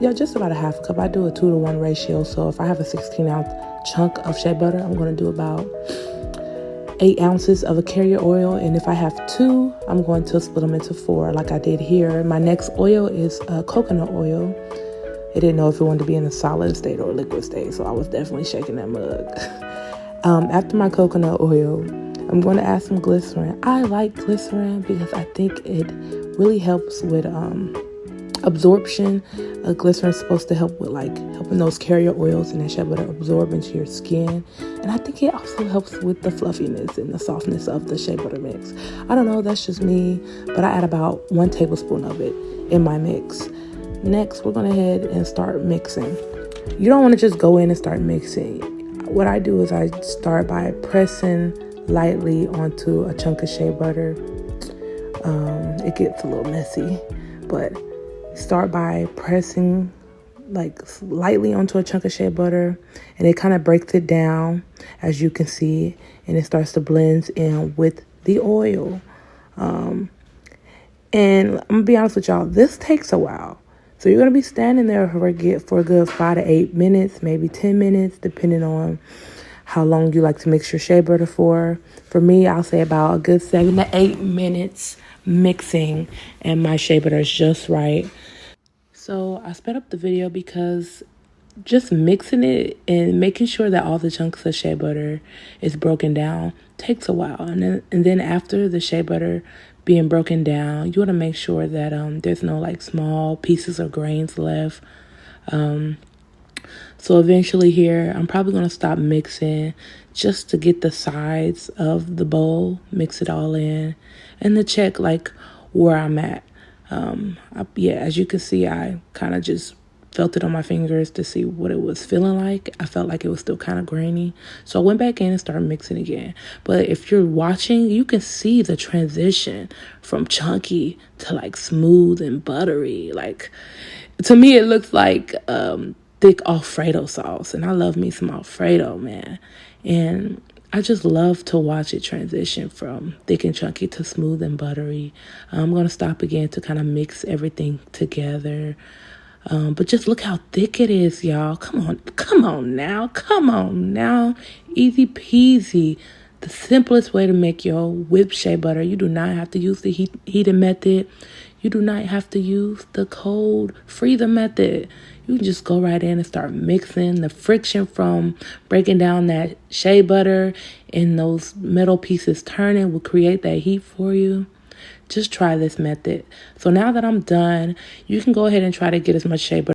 yeah, just about a half a cup. I do a 2-to-1 ratio. So if I have a 16-ounce chunk of shea butter, I'm going to do about 8 ounces of a carrier oil. And if I have 2, I'm going to split them into 4 like I did here. My next oil is coconut oil. I didn't know if it wanted to be in a solid state or a liquid state, so I was definitely shaking that mug. After my coconut oil, I'm going to add some glycerin. I like glycerin because I think it really helps with absorption. Glycerin is supposed to help with like helping those carrier oils and that shea butter absorb into your skin. And I think it also helps with the fluffiness and the softness of the shea butter mix. I don't know, that's just me, but I add about 1 tablespoon of it in my mix. Next, we're going to head and start mixing. You don't want to just go in and start mixing. What I do is I start by pressing lightly onto a chunk of shea butter. It gets a little messy, but start by pressing like lightly onto a chunk of shea butter, and it kind of breaks it down, as you can see, and it starts to blend in with the oil. And I'm gonna be honest with y'all, this takes a while. So you're going to be standing there for a good 5 to 8 minutes, maybe 10 minutes, depending on how long you like to mix your shea butter for. For me, I'll say about a good 7 to 8 minutes mixing, and my shea butter is just right. So I sped up the video because just mixing it and making sure that all the chunks of shea butter is broken down takes a while. And then after the shea butter being broken down, you want to make sure that there's no like small pieces or grains left. So eventually here, I'm probably going to stop mixing just to get the sides of the bowl, mix it all in, and to check like where I'm at. As you can see, I kind of just felt it on my fingers to see what it was feeling like. I felt like it was still kind of grainy. So I went back in and started mixing again. But if you're watching, you can see the transition from chunky to like smooth and buttery. Like, to me, it looks like thick Alfredo sauce. And I love me some Alfredo, man. And I just love to watch it transition from thick and chunky to smooth and buttery. I'm going to stop again to kind of mix everything together. But just look how thick it is, y'all. Come on now. Easy peasy. The simplest way to make your whipped shea butter. You do not have to use the heated method. You do not have to use the cold freezer method. You can just go right in and start mixing. The friction from breaking down that shea butter and those metal pieces turning will create that heat for you. Just try this method. So now that I'm done, you can go ahead and try to get as much shea butter